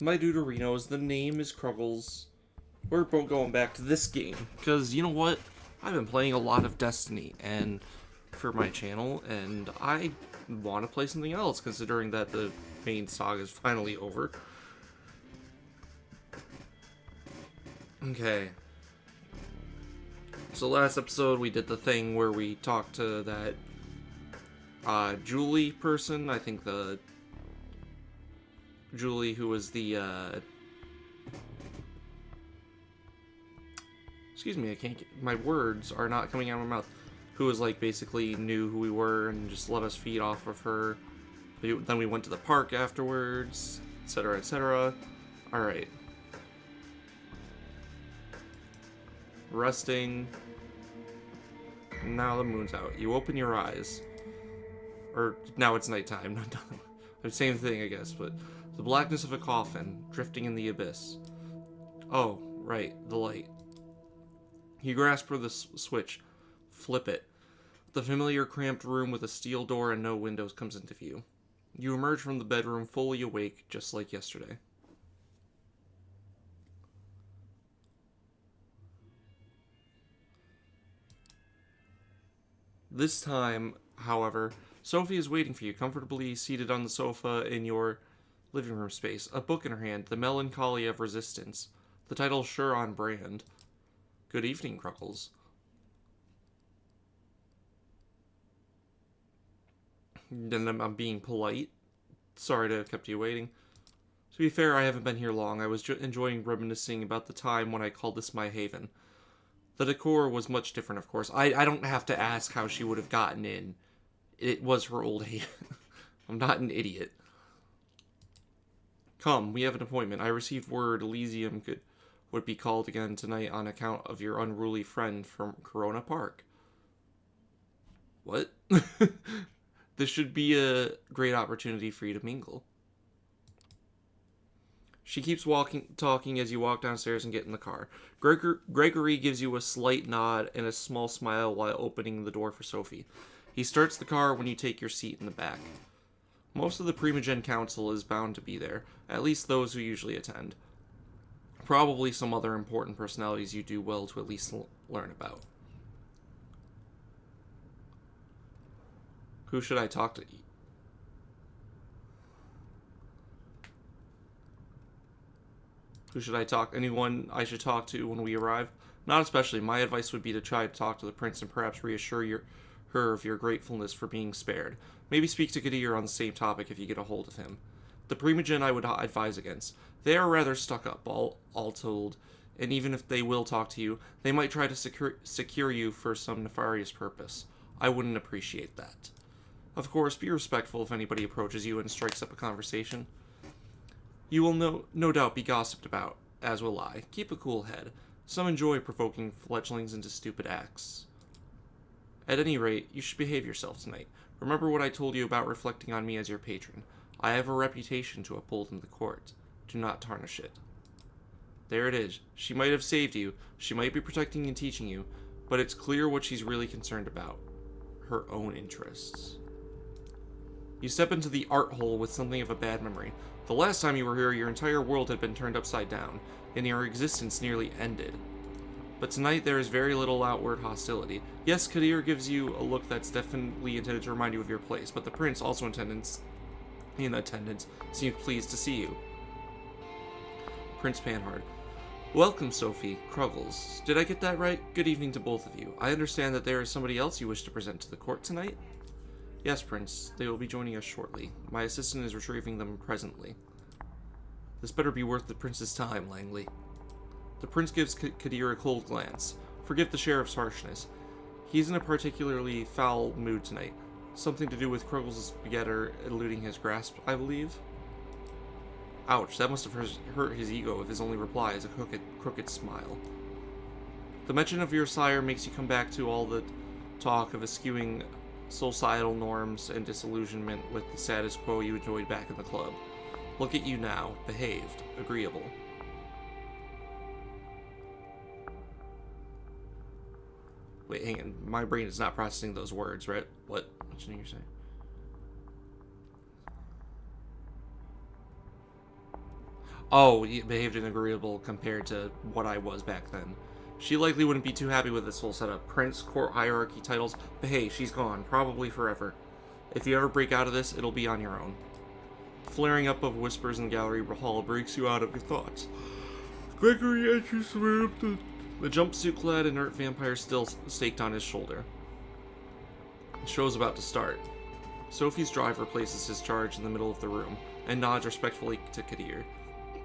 My Deuterinos, the name is Cruggles. We're both going back to this game, because you know what? I've been playing a lot of Destiny and for my channel, and I want to play something else, considering that the main saga is finally over. Okay. So last episode we did the thing where we talked to that Julie person, I think the Julie who was the excuse me, I can't get, my words are not coming out of my mouth. Who was like basically knew who we were and just let us feed off of her. Then we went to the park afterwards, etc., etc. All right. Resting. Now the moon's out. You open your eyes. Or now it's nighttime. Same thing, I guess, but the blackness of a coffin drifting in the abyss. Oh, right, the light. You grasp for the switch. Flip it. The familiar cramped room with a steel door and no windows comes into view. You emerge from the bedroom fully awake, just like yesterday. This time, however, Sophie is waiting for you, comfortably seated on the sofa in your living room space, a book in her hand, The Melancholy of Resistance. The title sure on brand. Good evening, Cruggles. And I'm being polite. Sorry to have kept you waiting. To be fair, I haven't been here long. I was enjoying reminiscing about the time when I called this my haven. The decor was much different, of course. I don't have to ask how she would have gotten in. It was her old haven. I'm not an idiot. Come, we have an appointment. I received word Elysium would be called again tonight on account of your unruly friend from Corona Park. What? This should be a great opportunity for you to mingle. She keeps talking as you walk downstairs and get in the car. Gregory gives you a slight nod and a small smile while opening the door for Sophie. He starts the car when you take your seat in the back. Most of the Primogen Council is bound to be there, at least those who usually attend. Probably some other important personalities you do well to at least learn about. Who should I talk to? Who should I talk? Anyone I should talk to when we arrive? Not especially. My advice would be to try to talk to the prince and perhaps reassure her of your gratefulness for being spared. Maybe speak to Kadir on the same topic if you get a hold of him. The Primogen I would advise against. They are rather stuck up, all told, and even if they will talk to you, they might try to secure you for some nefarious purpose. I wouldn't appreciate that. Of course, be respectful if anybody approaches you and strikes up a conversation. You will no doubt be gossiped about, as will I. Keep a cool head. Some enjoy provoking fledglings into stupid acts. At any rate, you should behave yourself tonight. Remember what I told you about reflecting on me as your patron. I have a reputation to uphold in the court. Do not tarnish it. There it is. She might have saved you, she might be protecting and teaching you, but it's clear what she's really concerned about. Her own interests. You step into the art hole with something of a bad memory. The last time you were here, your entire world had been turned upside down, and your existence nearly ended. But tonight there is very little outward hostility. Yes, Kadir gives you a look that's definitely intended to remind you of your place, but the prince, also in attendance, seemed pleased to see you. Prince Panhard. Welcome, Sophie. Cruggles. Did I get that right? Good evening to both of you. I understand that there is somebody else you wish to present to the court tonight? Yes, Prince. They will be joining us shortly. My assistant is retrieving them presently. This better be worth the prince's time, Langley. The prince gives Kadir a cold glance. Forgive the sheriff's harshness. He's in a particularly foul mood tonight. Something to do with Cruggles' begetter eluding his grasp, I believe? Ouch, that must have hurt his ego if his only reply is a crooked smile. The mention of your sire makes you come back to all the talk of eschewing societal norms and disillusionment with the status quo you enjoyed back in the club. Look at you now, behaved, agreeable. Wait, hang on. My brain is not processing those words, right? What did you say? Oh, he behaved inagreeable compared to what I was back then. She likely wouldn't be too happy with this whole setup. Prince, court hierarchy titles, but hey, she's gone, probably forever. If you ever break out of this, it'll be on your own. Flaring up of whispers in the gallery hall breaks you out of your thoughts. Gregory enters the room, the jumpsuit-clad inert vampire still staked on his shoulder. The show's about to start. Sophie's driver places his charge in the middle of the room and nods respectfully to Kadir.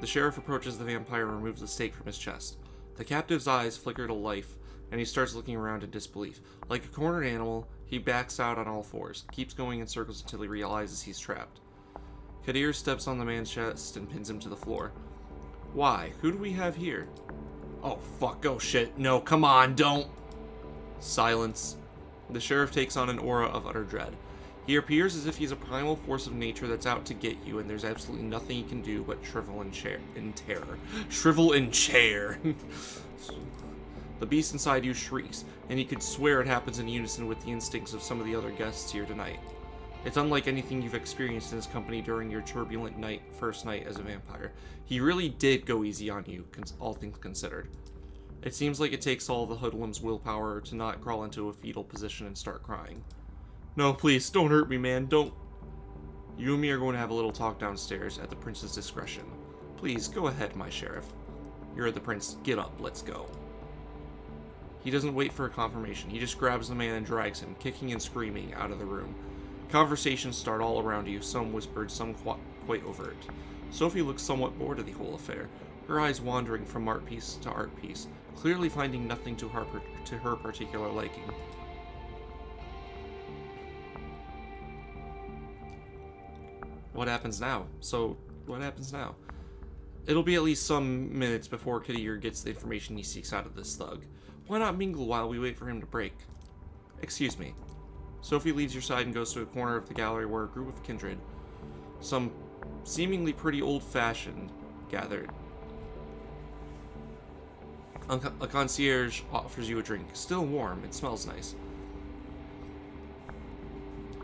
The sheriff approaches the vampire and removes the stake from his chest. The captive's eyes flicker to life, and he starts looking around in disbelief. Like a cornered animal, he backs out on all fours, keeps going in circles until he realizes he's trapped. Kadir steps on the man's chest and pins him to the floor. Why? Who do we have here? Oh, fuck. Oh, shit. No, come on, don't. Silence. The sheriff takes on an aura of utter dread. He appears as if he's a primal force of nature that's out to get you, and there's absolutely nothing he can do but shrivel in terror. Shrivel in chair. The beast inside you shrieks, and he could swear it happens in unison with the instincts of some of the other guests here tonight. It's unlike anything you've experienced in his company during your turbulent first night as a vampire. He really did go easy on you, all things considered. It seems like it takes all the hoodlum's willpower to not crawl into a fetal position and start crying. No, please, don't hurt me, man, don't. You and me are going to have a little talk downstairs at the prince's discretion. Please, go ahead, my sheriff. You're the prince. Get up, let's go. He doesn't wait for a confirmation. He just grabs the man and drags him, kicking and screaming, out of the room. Conversations start all around you, some whispered, some quite overt. Sophie looks somewhat bored of the whole affair, her eyes wandering from art piece to art piece, clearly finding nothing to her particular liking. What happens now? What happens now? It'll be at least some minutes before Kadir gets the information he seeks out of this thug. Why not mingle while we wait for him to break? Excuse me. Sophie leaves your side and goes to a corner of the gallery where a group of kindred, some seemingly pretty old-fashioned, gathered. A concierge offers you a drink. Still warm. It smells nice.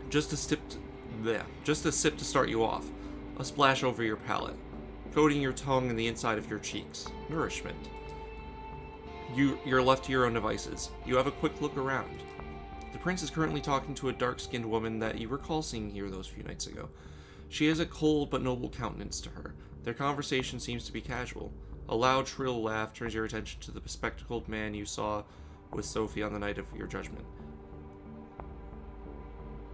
Just a sip to start you off. A splash over your palate, coating your tongue and the inside of your cheeks. Nourishment. You're left to your own devices. You have a quick look around. The prince is currently talking to a dark-skinned woman that you recall seeing here those few nights ago. She has a cold but noble countenance to her. Their conversation seems to be casual. A loud, shrill laugh turns your attention to the bespectacled man you saw with Sophie on the night of your judgment.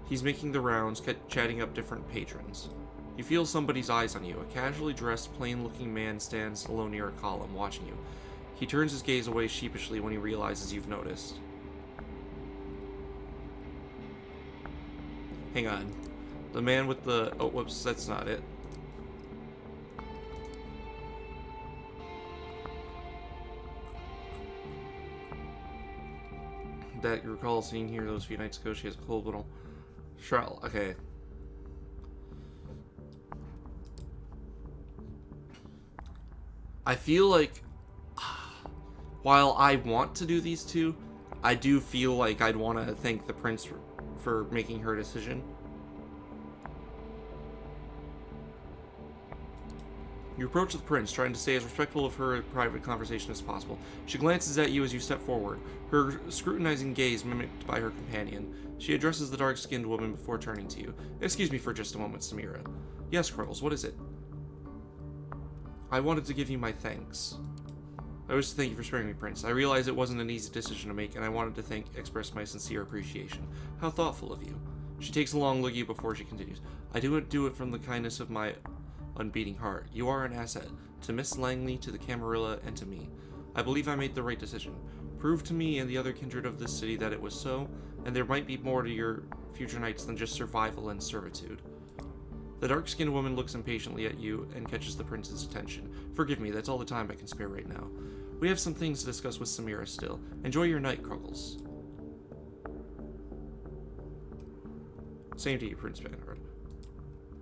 He's making the rounds, chatting up different patrons. You feel somebody's eyes on you. A casually dressed, plain-looking man stands alone near a column, watching you. He turns his gaze away sheepishly when he realizes you've noticed. Hang on. The man with the... Oh, whoops, that's not it. That you recall seeing here those few nights ago, she has a cold little... Shrell, okay. I feel like... While I want to do these two, I do feel like I'd want to thank the prince for making her decision. You approach the prince, trying to stay as respectful of her private conversation as possible. She glances at you as you step forward, her scrutinizing gaze mimicked by her companion. She addresses the dark-skinned woman before turning to you. Excuse me for just a moment, Samira. Yes, Cruggles, what is it? I wanted to give you my thanks. I wish to thank you for sparing me, Prince. I realize it wasn't an easy decision to make, and I wanted to express my sincere appreciation. How thoughtful of you. She takes a long look at you before she continues. I didn't do it from the kindness of my unbeating heart. You are an asset to Miss Langley, to the Camarilla, and to me. I believe I made the right decision. Prove to me and the other kindred of this city that it was so, and there might be more to your future nights than just survival and servitude. The dark-skinned woman looks impatiently at you and catches the prince's attention. Forgive me, that's all the time I can spare right now. We have some things to discuss with Samira still. Enjoy your night, Cruggles. Same to you, Prince Vanguard.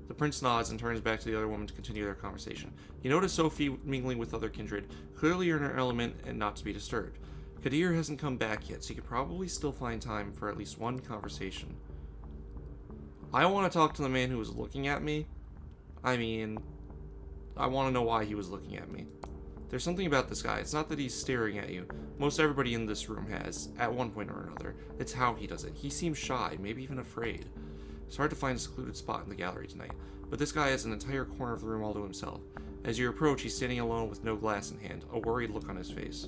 The prince nods and turns back to the other woman to continue their conversation. You notice Sophie mingling with other kindred, clearly in her element and not to be disturbed. Kadir hasn't come back yet, so you could probably still find time for at least one conversation. I want to talk to the man who was looking at me. I mean, I want to know why he was looking at me. There's something about this guy. It's not that he's staring at you. Most everybody in this room has, at one point or another. It's how he does it. He seems shy, maybe even afraid. It's hard to find a secluded spot in the gallery tonight, but this guy has an entire corner of the room all to himself. As you approach, he's standing alone with no glass in hand, a worried look on his face.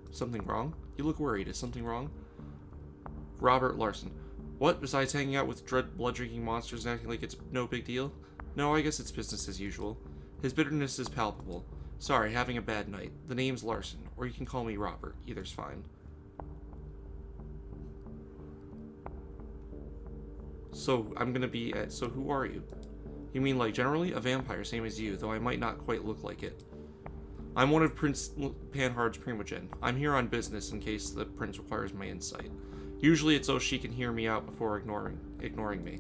Something wrong? You look worried. Is something wrong? Robert Larson. What, besides hanging out with blood-drinking monsters and acting like it's no big deal? No, I guess it's business as usual. His bitterness is palpable. Sorry, having a bad night. The name's Larson, or you can call me Robert. Either's fine. So, I'm gonna be at... So, who are you? You mean, like, generally? A vampire, same as you, though I might not quite look like it. I'm one of Prince Panhard's Primogen. I'm here on business in case the prince requires my insight. Usually it's so she can hear me out before ignoring me.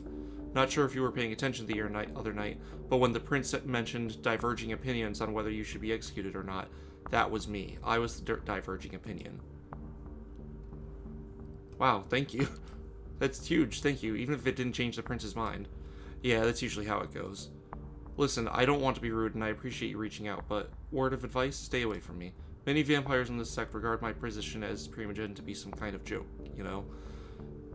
Not sure if you were paying attention the other night, but when the prince mentioned diverging opinions on whether you should be executed or not, that was me. I was the diverging opinion. Wow, thank you. That's huge, thank you, even if it didn't change the prince's mind. Yeah, that's usually how it goes. Listen, I don't want to be rude and I appreciate you reaching out, but word of advice, stay away from me. Many vampires in this sect regard my position as Primogen to be some kind of joke, you know?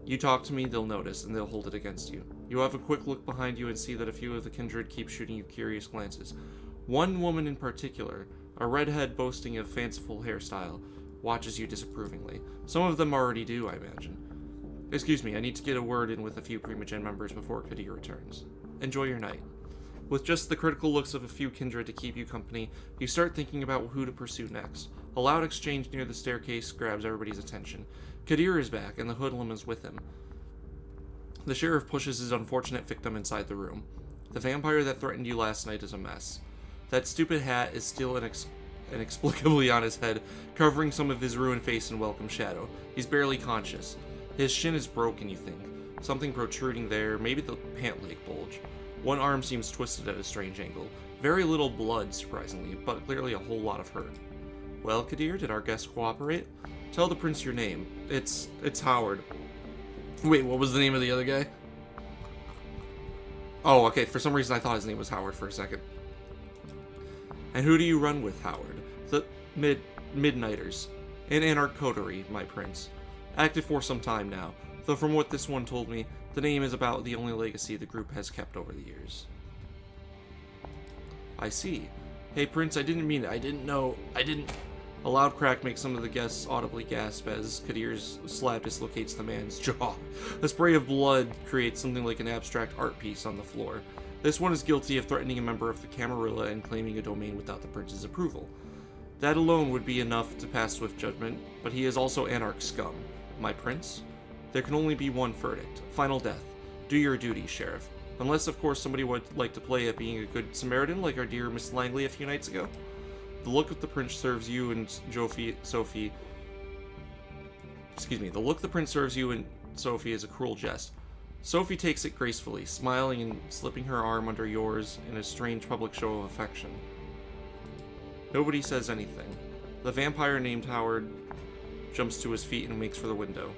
You talk to me, they'll notice, and they'll hold it against you. You have a quick look behind you and see that a few of the kindred keep shooting you curious glances. One woman in particular, a redhead boasting a fanciful hairstyle, watches you disapprovingly. Some of them already do, I imagine. Excuse me, I need to get a word in with a few Primogen members before Kadir returns. Enjoy your night. With just the critical looks of a few kindred to keep you company, you start thinking about who to pursue next. A loud exchange near the staircase grabs everybody's attention. Kadir is back, and the hoodlum is with him. The sheriff pushes his unfortunate victim inside the room. The vampire that threatened you last night is a mess. That stupid hat is still inexplicably on his head, covering some of his ruined face in welcome shadow. He's barely conscious. His shin is broken, you think. Something protruding there, maybe the pant leg bulge. One arm seems twisted at a strange angle. Very little blood, surprisingly, but clearly a whole lot of hurt. Well, Kadir, did our guest cooperate? Tell the prince your name. It's Howard. Wait, what was the name of the other guy? Oh, okay, for some reason I thought his name was Howard for a second. And who do you run with, Howard? The Midnighters. An Anarch Coterie, my prince. Active for some time now, though from what this one told me, the name is about the only legacy the group has kept over the years. I see. Hey, Prince, I didn't mean it. I didn't know. A loud crack makes some of the guests audibly gasp as Kadir's slap dislocates the man's jaw. A spray of blood creates something like an abstract art piece on the floor. This one is guilty of threatening a member of the Camarilla and claiming a domain without the prince's approval. That alone would be enough to pass swift judgment, but he is also Anarch scum. My prince? There can only be one verdict. Final death. Do your duty, Sheriff. Unless, of course, somebody would like to play at being a good Samaritan like our dear Miss Langley a few nights ago. The look of the prince serves you and Sophie... Excuse me. The look the prince serves you and Sophie is a cruel jest. Sophie takes it gracefully, smiling and slipping her arm under yours in a strange public show of affection. Nobody says anything. The vampire named Howard jumps to his feet and makes for the window.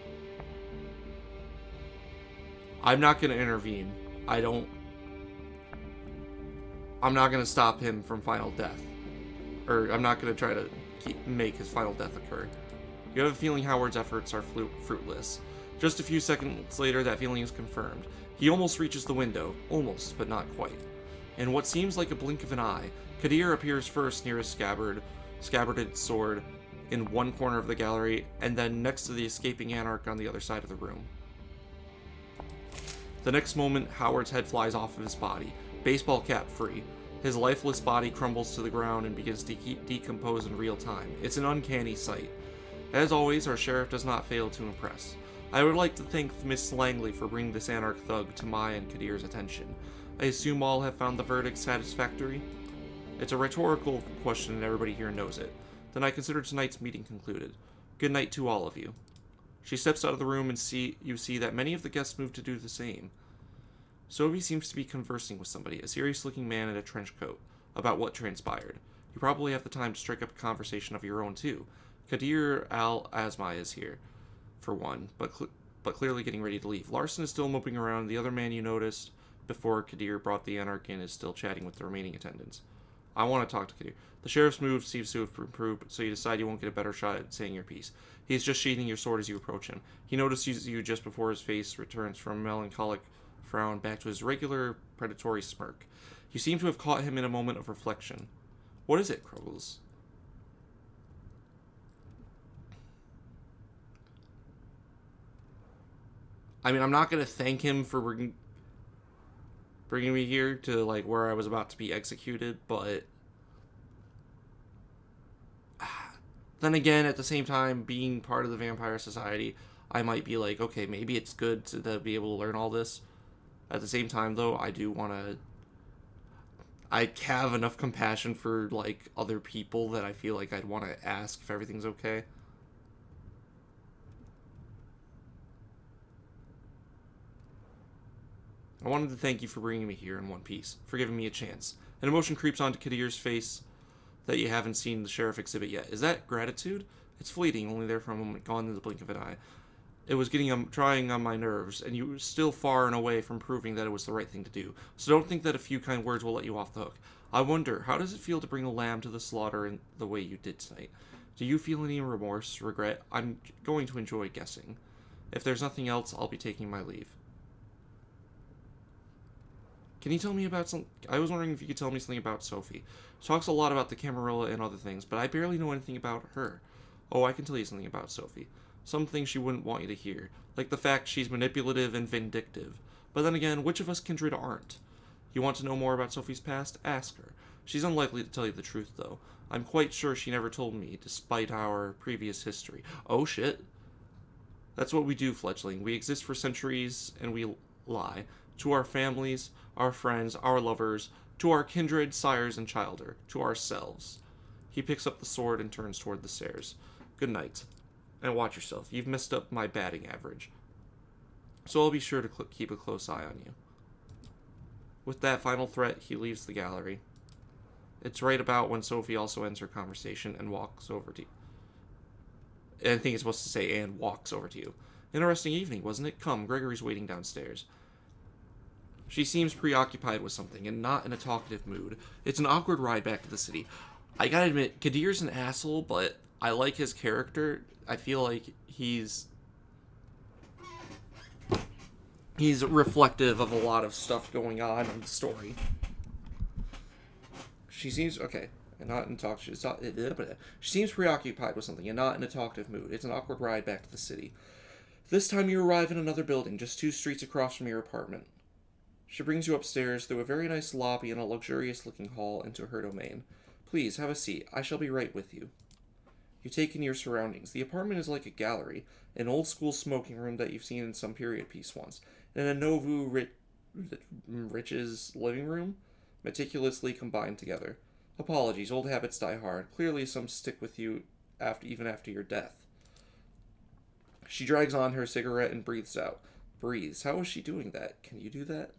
I'm not going to intervene. I'm not going to stop him from final death. Or I'm not going to try to make his final death occur. You have a feeling Howard's efforts are fruitless. Just a few seconds later, that feeling is confirmed. He almost reaches the window. Almost, but not quite. In what seems like a blink of an eye, Kadir appears first near a scabbarded sword in one corner of the gallery, and then next to the escaping Anarch on the other side of the room. The next moment, Howard's head flies off of his body, baseball cap free. His lifeless body crumbles to the ground and begins to decompose in real time. It's an uncanny sight. As always, our sheriff does not fail to impress. I would like to thank Miss Langley for bringing this Anarch thug to my and Kadir's attention. I assume all have found the verdict satisfactory? It's a rhetorical question and everybody here knows it. Then I consider tonight's meeting concluded. Good night to all of you. She steps out of the room and you see that many of the guests move to do the same. Sophie seems to be conversing with somebody, a serious-looking man in a trench coat, about what transpired. You probably have the time to strike up a conversation of your own, too. Kadir al-Azmai is here, for one, but but clearly getting ready to leave. Larson is still moping around. The other man you noticed before Kadir brought the Anarch in is still chatting with the remaining attendants. I want to talk to Kadir. The sheriff's move seems to have improved, so you decide you won't get a better shot at saying your piece. He's just sheathing your sword as you approach him. He notices you just before his face returns from a melancholic frown back to his regular predatory smirk. You seem to have caught him in a moment of reflection. What is it, Cruggles? I mean, I'm not going to thank him for bringing me here to, like, where I was about to be executed, but then again, at the same time, being part of the Vampire Society, I might be like, okay, maybe it's good to be able to learn all this. At the same time, though, I do want to... I have enough compassion for, like, other people that I feel like I'd want to ask if everything's okay. I wanted to thank you for bringing me here in one piece, for giving me a chance. An emotion creeps onto Kadir's face that you haven't seen the sheriff exhibit yet. Is that gratitude? It's fleeting, only there for a moment, gone in the blink of an eye. It was trying on my nerves, and you were still far and away from proving that it was the right thing to do. So don't think that a few kind words will let you off the hook. I wonder, how does it feel to bring a lamb to the slaughter in the way you did tonight? Do you feel any remorse, regret? I'm going to enjoy guessing. If there's nothing else, I'll be taking my leave. Can you tell me about some... I was wondering if you could tell me something about Sophie. She talks a lot about the Camarilla and other things, but I barely know anything about her. Oh, I can tell you something about Sophie. Some things she wouldn't want you to hear, like the fact she's manipulative and vindictive. But then again, which of us kindred aren't? You want to know more about Sophie's past? Ask her. She's unlikely to tell you the truth, though. I'm quite sure she never told me, despite our previous history. Oh, shit. That's what we do, fledgling. We exist for centuries, and we lie. To our families, our friends, our lovers, to our kindred, sires, and childer, to ourselves. He picks up the sword and turns toward the stairs. Good night. And watch yourself. You've messed up my batting average. So I'll be sure to keep a close eye on you. With that final threat, he leaves the gallery. It's right about when Sophie also ends her conversation and walks over to you. And I think it's supposed to say, and walks over to you. Interesting evening, wasn't it? Come, Gregory's waiting downstairs. She seems preoccupied with something and not in a talkative mood. It's an awkward ride back to the city. I gotta admit, Kadir's an asshole, but I like his character. I feel like he's reflective of a lot of stuff going on in the story. She seems okay, and not in talk. She seems preoccupied with something and not in a talkative mood. It's an awkward ride back to the city. This time you arrive in another building, just 2 streets across from your apartment. She brings you upstairs through a very nice lobby and a luxurious-looking hall into her domain. Please, have a seat. I shall be right with you. You take in your surroundings. The apartment is like a gallery, an old-school smoking room that you've seen in some period piece once, and a nouveau riches living room, meticulously combined together. Apologies, old habits die hard. Clearly some stick with you even after your death. She drags on her cigarette and breathes out. Breathes. How is she doing that? Can you do that?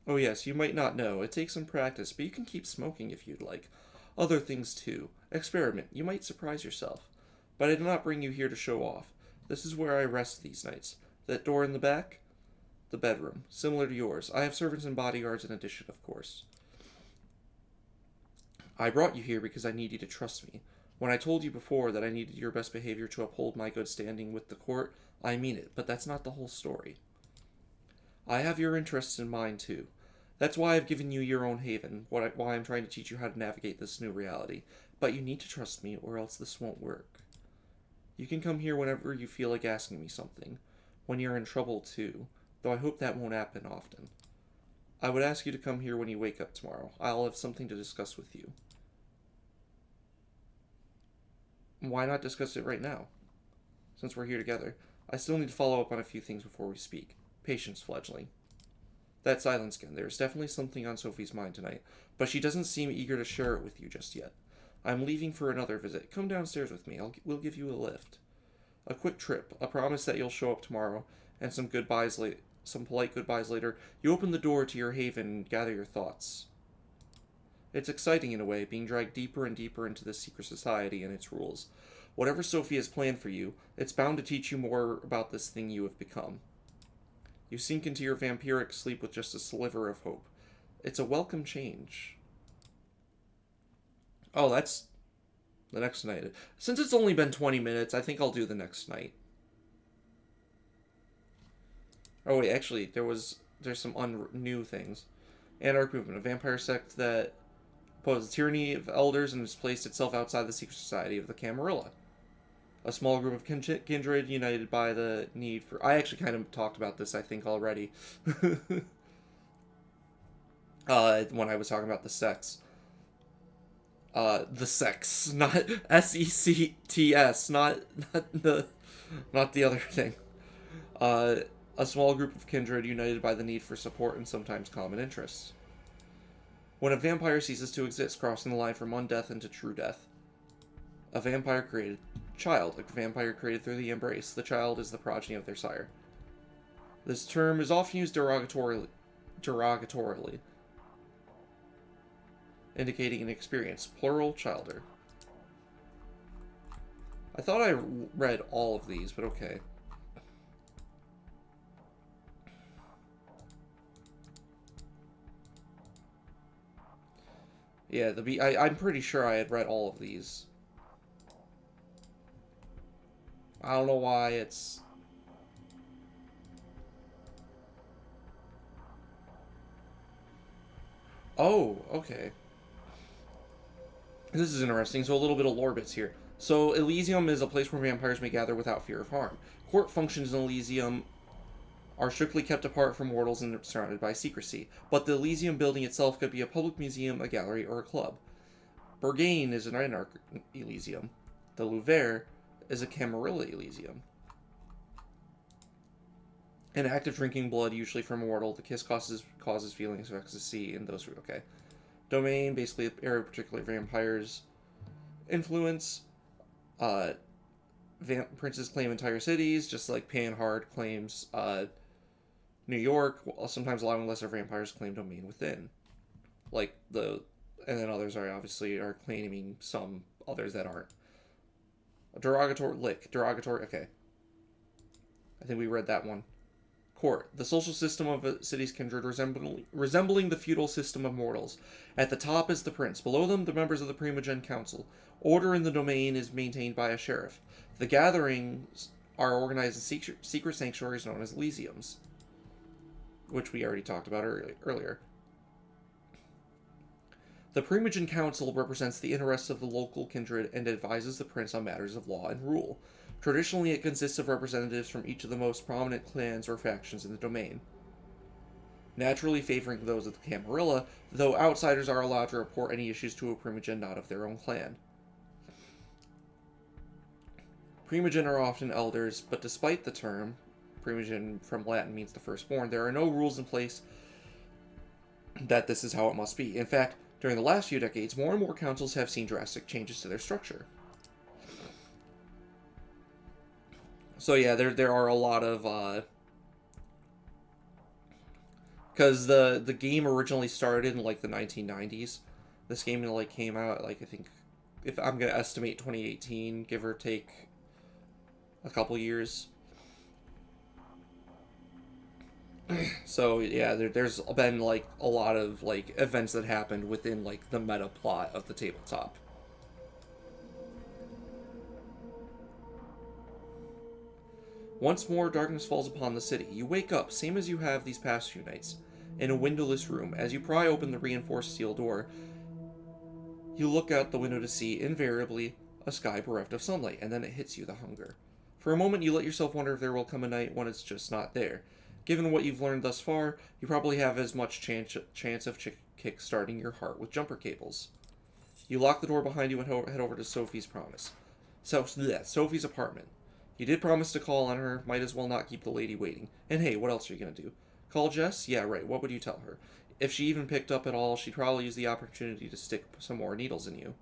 Oh yes, you might not know. It takes some practice, but you can keep smoking if you'd like. Other things too. Experiment. You might surprise yourself. But I did not bring you here to show off. This is where I rest these nights. That door in the back? The bedroom. Similar to yours. I have servants and bodyguards in addition, of course. I brought you here because I need you to trust me. When I told you before that I needed your best behavior to uphold my good standing with the court, I mean it, but that's not the whole story. I have your interests in mind, too. That's why I've given you your own haven, why I'm trying to teach you how to navigate this new reality. But you need to trust me, or else this won't work. You can come here whenever you feel like asking me something. When you're in trouble, too, though I hope that won't happen often. I would ask you to come here when you wake up tomorrow. I'll have something to discuss with you. Why not discuss it right now? Since we're here together. I still need to follow up on a few things before we speak. Patience, fledgling. That silence again. There is definitely something on Sophie's mind tonight, but she doesn't seem eager to share it with you just yet. I'm leaving for another visit. Come downstairs with me. We'll give you a lift. A quick trip, a promise that you'll show up tomorrow, and some polite goodbyes later. You open the door to your haven and gather your thoughts. It's exciting in a way, being dragged deeper and deeper into this secret society and its rules. Whatever Sophie has planned for you, it's bound to teach you more about this thing you have become. You sink into your vampiric sleep with just a sliver of hope. It's a welcome change. Oh, that's the next night. Since it's only been 20 minutes, I think I'll do the next night. Oh wait, actually, there's some new things. Anarch Movement, a vampire sect that opposes the tyranny of elders and has placed itself outside the secret society of the Camarilla. A small group of kindred united by the need for... I actually kind of talked about this, I think, already. When I was talking about the sex. The sex, not SECTS, not the other thing. A small group of kindred united by the need for support and sometimes common interests. When a vampire ceases to exist, crossing the line from undeath into true death. A vampire created child, a vampire created through the embrace. The child is the progeny of their sire. This term is often used derogatorily, indicating an experience, plural, childer. I thought I read all of these, but okay. Yeah, I'm pretty sure I had read all of these. I don't know why it's... Oh, okay. This is interesting. So a little bit of lore bits here. So Elysium is a place where vampires may gather without fear of harm. Court functions in Elysium are strictly kept apart from mortals and surrounded by secrecy. But the Elysium building itself could be a public museum, a gallery, or a club. Berghain is an Anarch Elysium. The Louvre is a Camarilla Elysium. An act of drinking blood, usually from a mortal. The kiss causes feelings of ecstasy in those who... Okay. Domain, basically an area of particular vampires' influence. Princes claim entire cities, just like Panhard claims New York, sometimes allowing lesser vampires to claim domain within. And then others are claiming some others that aren't. Derogatory, okay. I think we read that one. Court, the social system of a city's kindred resembling the feudal system of mortals. At the top is the prince. Below them, the members of the Primogen Council. Order in the domain is maintained by a sheriff. The gatherings are organized in secret sanctuaries known as Elysiums, which we already talked about earlier. The Primogen Council represents the interests of the local kindred and advises the prince on matters of law and rule. Traditionally, it consists of representatives from each of the most prominent clans or factions in the domain, naturally favoring those of the Camarilla, though outsiders are allowed to report any issues to a Primogen not of their own clan. Primogen are often elders, but despite the term, Primogen from Latin means the firstborn, there are no rules in place that this is how it must be. In fact, during the last few decades, more and more councils have seen drastic changes to their structure. So yeah, there are a lot of because the game originally started in like the 1990s. This game like came out like I think, if I'm gonna estimate, 2018, give or take a couple years. So yeah, there's been like a lot of like events that happened within like the meta plot of the tabletop. Once more, darkness falls upon the city. You wake up, same as you have these past few nights, in a windowless room. As you pry open the reinforced steel door, you look out the window to see, invariably, a sky bereft of sunlight, and then it hits you, the hunger. For a moment, you let yourself wonder if there will come a night when it's just not there. Given what you've learned thus far, you probably have as much chance of kick-starting your heart with jumper cables. You lock the door behind you and head over to Sophie's Sophie's apartment. You did promise to call on her, might as well not keep the lady waiting. And hey, what else are you gonna do? Call Jess? Yeah, right, what would you tell her? If she even picked up at all, she'd probably use the opportunity to stick some more needles in you.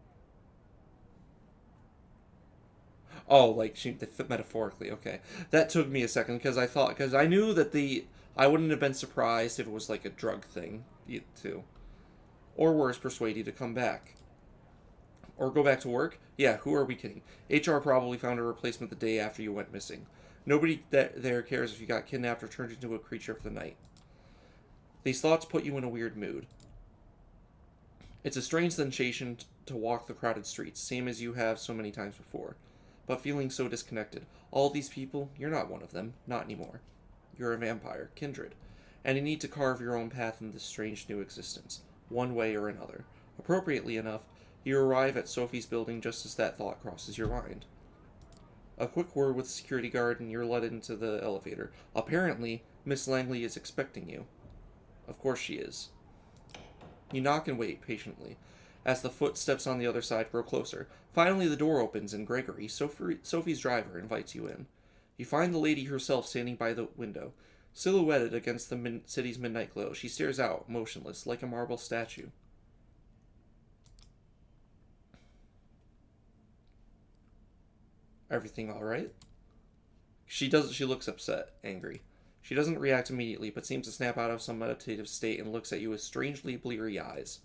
Oh, like, metaphorically, okay. That took me a second, because I knew that I wouldn't have been surprised if it was like a drug thing, too. Or worse, persuade you to come back. Or go back to work? Yeah, who are we kidding? HR probably found a replacement the day after you went missing. Nobody there cares if you got kidnapped or turned into a creature of the night. These thoughts put you in a weird mood. It's a strange sensation to walk the crowded streets, same as you have so many times before, but feeling so disconnected. All these people, you're not one of them, not anymore. You're a vampire, kindred, and you need to carve your own path in this strange new existence, one way or another. Appropriately enough, you arrive at Sophie's building just as that thought crosses your mind. A quick word with the security guard and you're led into the elevator. Apparently, Miss Langley is expecting you. Of course she is. You knock and wait patiently, as the footsteps on the other side grow closer. Finally, the door opens and Gregory, Sophie's driver, invites you in. You find the lady herself standing by the window. Silhouetted against the city's midnight glow, she stares out, motionless, like a marble statue. Everything all right? She looks upset, angry. She doesn't react immediately, but seems to snap out of some meditative state and looks at you with strangely bleary eyes.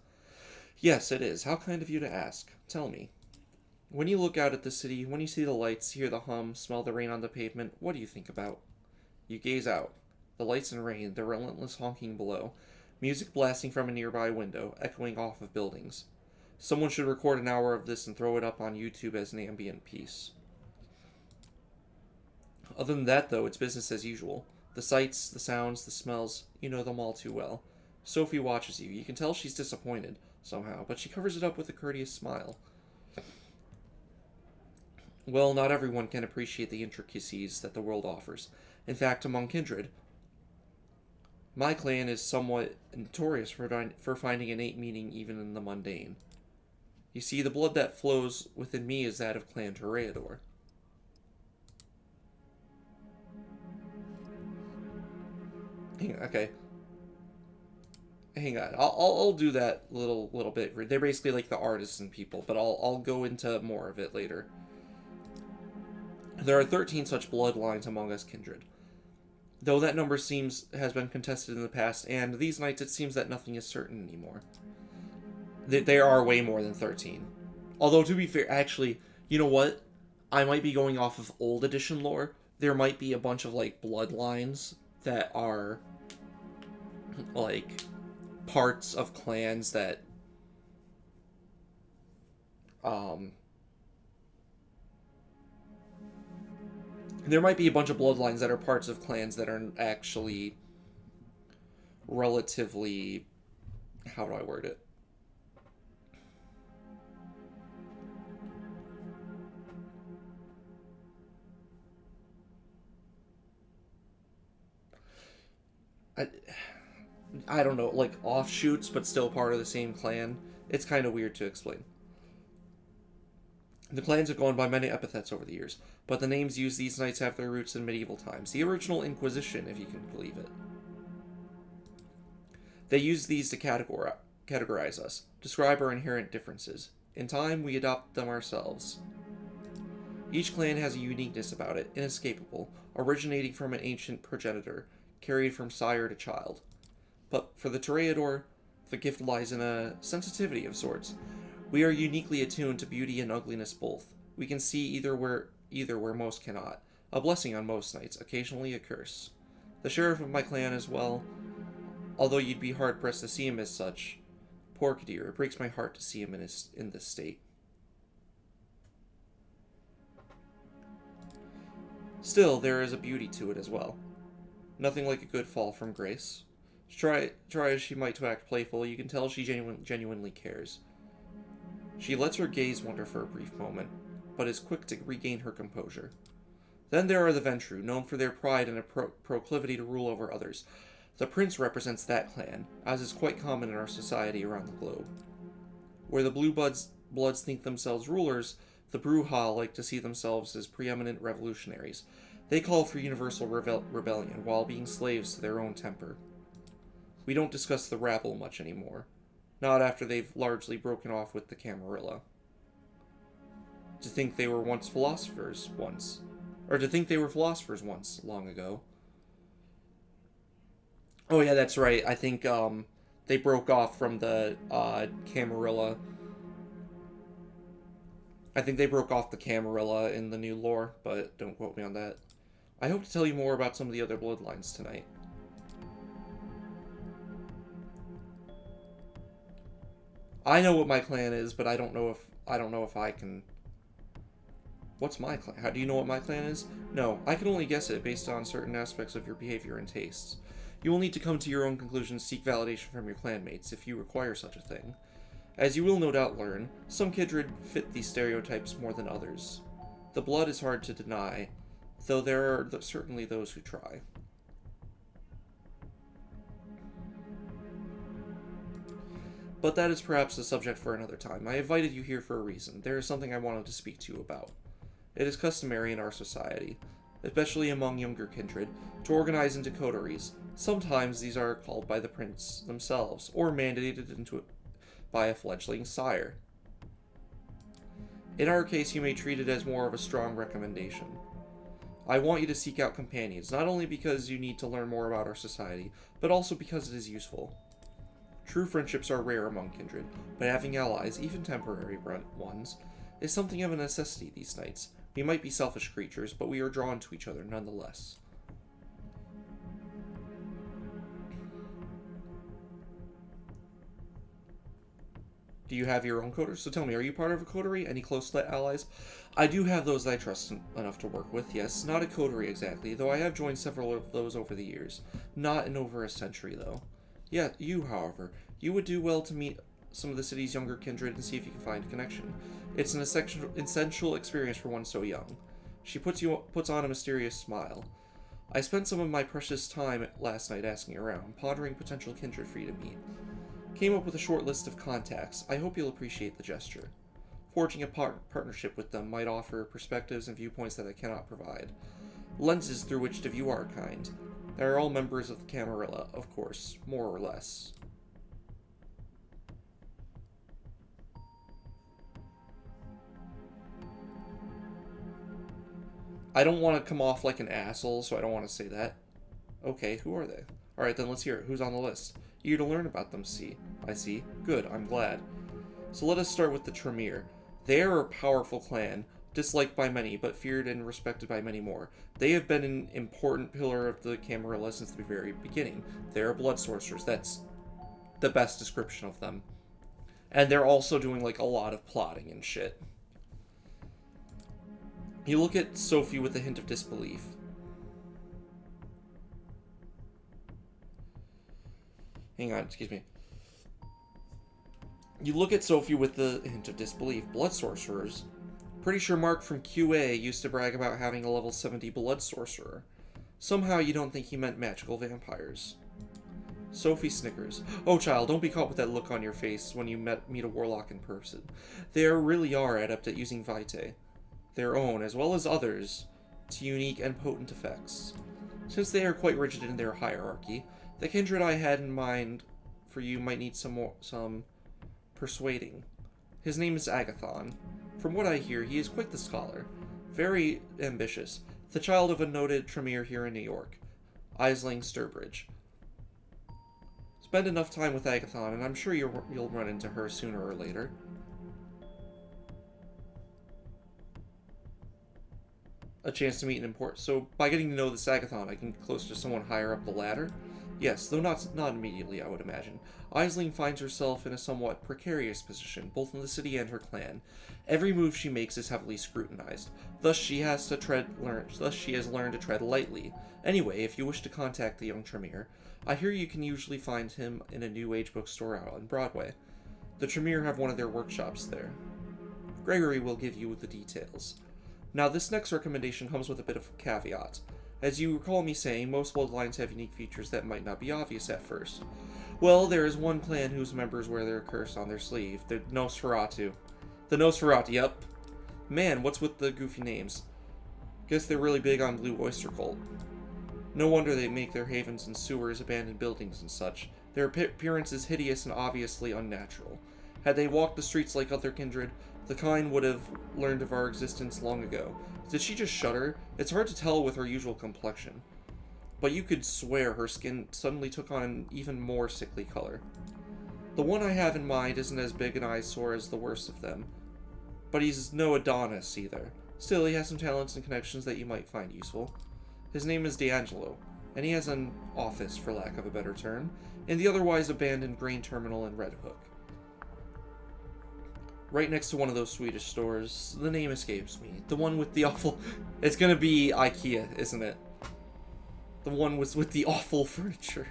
Yes, it is. How kind of you to ask. Tell me. When you look out at the city, when you see the lights, hear the hum, smell the rain on the pavement, what do you think about? You gaze out. The lights and rain, the relentless honking below, music blasting from a nearby window, echoing off of buildings. Someone should record an hour of this and throw it up on YouTube as an ambient piece. Other than that, though, it's business as usual. The sights, the sounds, the smells, you know them all too well. Sophie watches you. You can tell she's disappointed, somehow, but she covers it up with a courteous smile. Well, not everyone can appreciate the intricacies that the world offers. In fact, among kindred, my clan is somewhat notorious for finding innate meaning even in the mundane. You see, the blood that flows within me is that of Clan Toreador. Okay. Hang on. I'll do that little bit. They're basically like the artisan people, but I'll go into more of it later. There are 13 such bloodlines among us kindred. Though that number has been contested in the past, and these nights it seems that nothing is certain anymore. There are way more than 13. Although, to be fair, actually, you know what? I might be going off of old edition lore. There might be a bunch of, like, bloodlines that are, like, parts of clans that, there might be a bunch of bloodlines that are parts of clans that are actually relatively, how do I word it? I don't know, like offshoots, but still part of the same clan. It's kind of weird to explain. The clans have gone by many epithets over the years, but the names used these nights have their roots in medieval times. The original Inquisition, if you can believe it. They used these to categorize us, describe our inherent differences. In time, we adopt them ourselves. Each clan has a uniqueness about it, inescapable, originating from an ancient progenitor, carried from sire to child. But for the Toreador, the gift lies in a sensitivity of sorts. We are uniquely attuned to beauty and ugliness both. We can see either where most cannot. A blessing on most nights, occasionally a curse. The sheriff of my clan as well, although you'd be hard-pressed to see him as such. Poor Kadir, it breaks my heart to see him in this state. Still, there is a beauty to it as well. Nothing like a good fall from grace. Try as she might to act playful, you can tell she genuinely cares. She lets her gaze wander for a brief moment, but is quick to regain her composure. Then there are the Ventru, known for their pride and a proclivity to rule over others. The prince represents that clan, as is quite common in our society around the globe. Where the Blue Bloods think themselves rulers, the Brujah like to see themselves as preeminent revolutionaries. They call for universal rebellion, while being slaves to their own temper. We don't discuss the rabble much anymore. Not after they've largely broken off with the Camarilla. To think they were philosophers once, long ago. Oh yeah, that's right. I think, they broke off from the, Camarilla I think they broke off the Camarilla in the new lore, but don't quote me on that. I hope to tell you more about some of the other bloodlines tonight. I know what my clan is, but I don't know if I can. What's my clan? How do you know what my clan is? No, I can only guess it based on certain aspects of your behavior and tastes. You will need to come to your own conclusions, seek validation from your clanmates if you require such a thing. As you will no doubt learn, some kindred fit these stereotypes more than others. The blood is hard to deny, though there are certainly those who try. But that is perhaps a subject for another time. I invited you here for a reason. There is something I wanted to speak to you about. It is customary in our society, especially among younger kindred, to organize into coteries. Sometimes these are called by the prince themselves, or mandated into by a fledgling sire. In our case, you may treat it as more of a strong recommendation. I want you to seek out companions, not only because you need to learn more about our society, but also because it is useful. True friendships are rare among kindred, but having allies, even temporary ones, is something of a necessity these nights. We might be selfish creatures, but we are drawn to each other nonetheless. Do you have your own coterie? So tell me, are you part of a coterie? Any close allies? I do have those that I trust enough to work with, yes. Not a coterie exactly, though I have joined several of those over the years. Not in over a century, though. Yeah, you, however, you would do well to meet some of the city's younger kindred and see if you can find a connection. It's an essential experience for one so young. She puts on a mysterious smile. I spent some of my precious time last night asking around, pondering potential kindred for you to meet. Came up with a short list of contacts. I hope you'll appreciate the gesture. Forging a partnership with them might offer perspectives and viewpoints that I cannot provide. Lenses through which to view our kind. They are all members of the Camarilla, of course, more or less. I don't want to come off like an asshole, so I don't want to say that. Okay, who are they? Alright, then let's hear it. Who's on the list? Eager to learn about them, see. I see. Good, I'm glad. So let us start with the Tremere. They are a powerful clan, disliked by many, but feared and respected by many more. They have been an important pillar of the Camarilla since the very beginning. They are blood sorcerers. That's the best description of them. And they're also doing, like, a lot of plotting and shit. You look at Sophie with a hint of disbelief. Hang on, excuse me. You look at Sophie with the hint of disbelief. Blood sorcerers? Pretty sure Mark from QA used to brag about having a level 70 blood sorcerer. Somehow you don't think he meant magical vampires. Sophie snickers. Oh, child, don't be caught with that look on your face when you meet a warlock in person. They really are adept at using vitae, their own, as well as others, to unique and potent effects. Since they are quite rigid in their hierarchy, the kindred I had in mind for you might need some persuading. His name is Agathon. From what I hear, he is quite the scholar. Very ambitious. The child of a noted Tremere here in New York. Aisling Sturbridge. Spend enough time with Agathon, and I'm sure you'll run into her sooner or later. A chance to meet an important... So, by getting to know this Agathon, I can get closer to someone higher up the ladder? Yes, though not immediately, I would imagine. Aisling finds herself in a somewhat precarious position, both in the city and her clan. Every move she makes is heavily scrutinized. Thus she has learned to tread lightly. Anyway, if you wish to contact the young Tremere, I hear you can usually find him in a New Age bookstore out on Broadway. The Tremere have one of their workshops there. Gregory will give you the details. Now, this next recommendation comes with a bit of a caveat. As you recall me saying, most bloodlines have unique features that might not be obvious at first. Well, there is one clan whose members wear their curse on their sleeve. The Nosferatu. The Nosferatu, yep. Man, what's with the goofy names? Guess they're really big on Blue Oyster Cult. No wonder they make their havens in sewers, abandoned buildings, and such. Their appearance is hideous and obviously unnatural. Had they walked the streets like other kindred, the kind would have learned of our existence long ago. Did she just shudder? It's hard to tell with her usual complexion. But you could swear her skin suddenly took on an even more sickly color. The one I have in mind isn't as big an eyesore as the worst of them. But he's no Adonis either. Still, he has some talents and connections that you might find useful. His name is D'Angelo, and he has an office, for lack of a better term, in the otherwise abandoned grain terminal in Red Hook. Right next to one of those Swedish stores. The name escapes me. The one with the awful... It's gonna be IKEA, isn't it? The one with the awful furniture.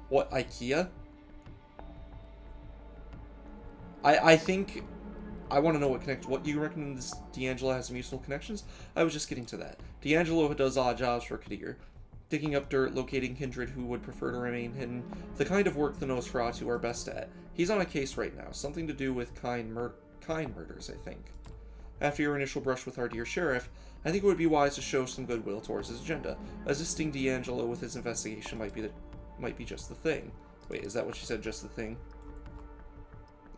What, IKEA? I think... I want to know what you reckon this D'Angelo has some useful connections? I was just getting to that. D'Angelo does odd jobs for Kadir. Digging up dirt, locating kindred who would prefer to remain hidden. The kind of work the Nosferatu are best at. He's on a case right now. Something to do with kind murders, I think. After your initial brush with our dear sheriff, I think it would be wise to show some goodwill towards his agenda. Assisting D'Angelo with his investigation might be just the thing. Wait, is that what she said, just the thing?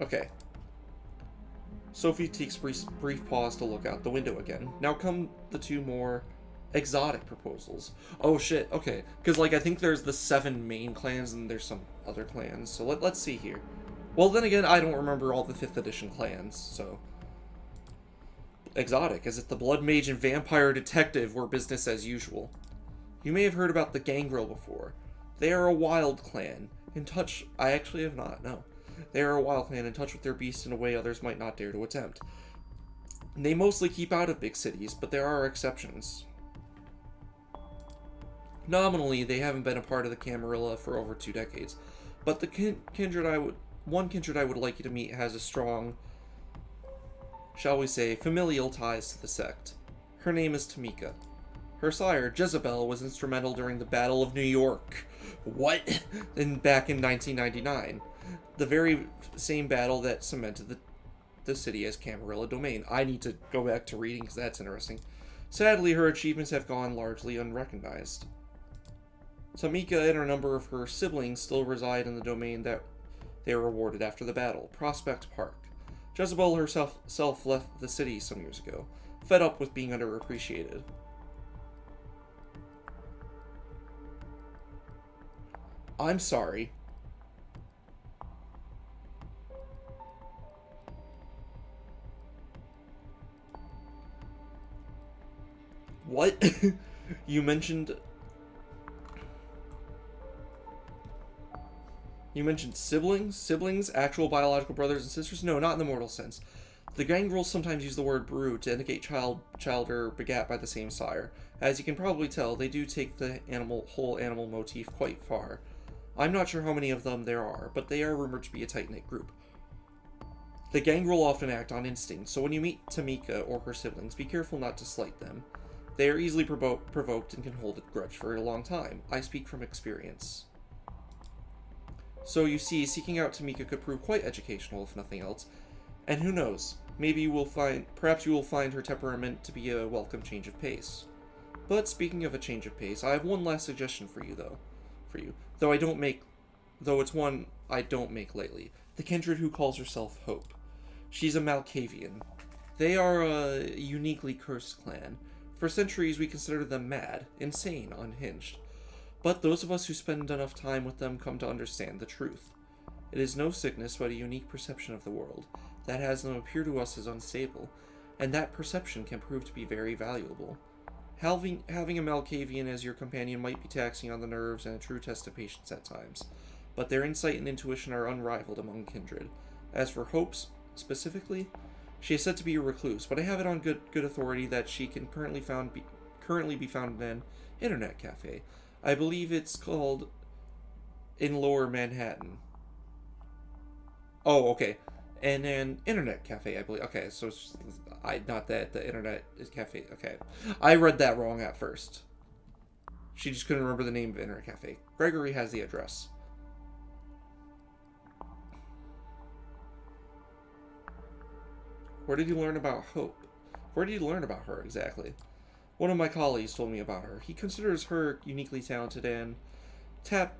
Okay. Sophie takes a brief pause to look out the window again. Now come the two more exotic proposals. Oh shit, okay. Because, like, I think there's the 7 main clans and there's some other clans. So let's see here. Well, then again, I don't remember all the 5th edition clans, so... Exotic. Is it the Blood Mage and Vampire Detective or business as usual? You may have heard about the Gangrel before. They are a wild clan. In touch... I actually have not, no. They are a wild clan in touch with their beasts in a way others might not dare to attempt. They mostly keep out of big cities, but there are exceptions. Nominally, they haven't been a part of the Camarilla for over 2 decades, but the one kindred I would like you to meet has a strong, shall we say, familial ties to the sect. Her name is Tamika. Her sire, Jezebel, was instrumental during the Battle of New York. What? Back in 1999. The very same battle that cemented the city as Camarilla domain. I need to go back to reading because that's interesting. Sadly, her achievements have gone largely unrecognized. Tamika and a number of her siblings still reside in the domain that they were awarded after the battle, Prospect Park. Jezebel herself left the city some years ago, fed up with being underappreciated. I'm sorry. What? You mentioned siblings? Siblings? Actual biological brothers and sisters? No, not in the mortal sense. The gangrels sometimes use the word brood to indicate child or begat by the same sire. As you can probably tell, they do take the whole animal motif quite far. I'm not sure how many of them there are, but they are rumored to be a tight-knit group. The gangrel often act on instinct, so when you meet Tamika or her siblings, be careful not to slight them. They are easily provoked and can hold a grudge for a long time. I speak from experience. So you see, seeking out Tamika could prove quite educational, if nothing else. And who knows, perhaps you will find her temperament to be a welcome change of pace. But speaking of a change of pace, I have one last suggestion for you. Though it's one I don't make lately. The kindred who calls herself Hope. She's a Malkavian. They are a uniquely cursed clan. For centuries, we considered them mad, insane, unhinged. But those of us who spend enough time with them come to understand the truth. It is no sickness, but a unique perception of the world that has them appear to us as unstable, and that perception can prove to be very valuable. Having a Malkavian as your companion might be taxing on the nerves and a true test of patience at times, but their insight and intuition are unrivaled among kindred. As for Hope's, specifically, she is said to be a recluse, but I have it on good authority that she can currently be found in an internet cafe. I believe it's called in Lower Manhattan. Oh, okay. And an internet cafe, I believe. Okay, so not that the internet is cafe. Okay, I read that wrong at first. She just couldn't remember the name of the internet cafe. Gregory has the address. Where did you learn about Hope? Where did you learn about her, exactly? One of my colleagues told me about her. He considers her uniquely talented and tapped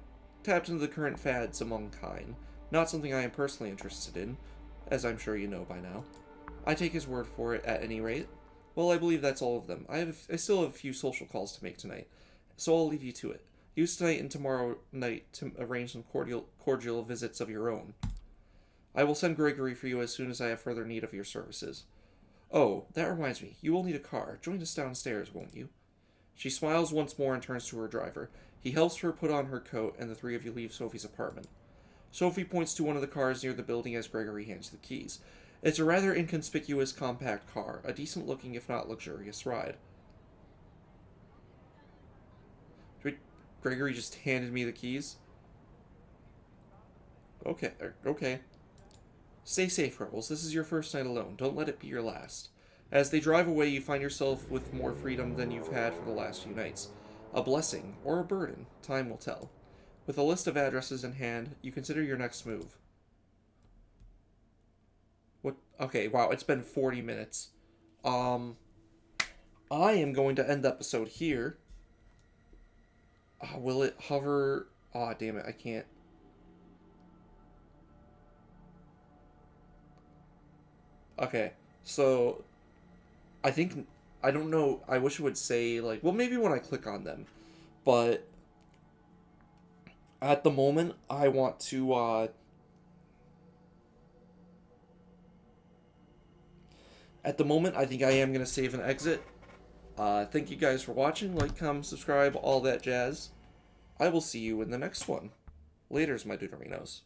into the current fads among kind. Not something I am personally interested in, as I'm sure you know by now. I take his word for it, at any rate. Well, I believe that's all of them. I still have a few social calls to make tonight, so I'll leave you to it. Use tonight and tomorrow night to arrange some cordial visits of your own. I will send Gregory for you as soon as I have further need of your services. Oh, that reminds me. You will need a car. Join us downstairs, won't you? She smiles once more and turns to her driver. He helps her put on her coat, and the three of you leave Sophie's apartment. Sophie points to one of the cars near the building as Gregory hands the keys. It's a rather inconspicuous compact car, a decent looking if not luxurious ride. Gregory just handed me the keys? Okay. Stay safe, Cruggles. This is your first night alone. Don't let it be your last. As they drive away, you find yourself with more freedom than you've had for the last few nights. A blessing, or a burden, time will tell. With a list of addresses in hand, you consider your next move. What? Okay, wow, it's been 40 minutes. I am going to end the episode here. Will it hover? Damn it, I can't. Okay, so I think I don't know. I wish it would say like, well, maybe when I click on them, but at the moment, I want to. At the moment, I think I am gonna save and exit. Thank you guys for watching. Like, comment, subscribe, all that jazz. I will see you in the next one. Later's, my Deuterinos.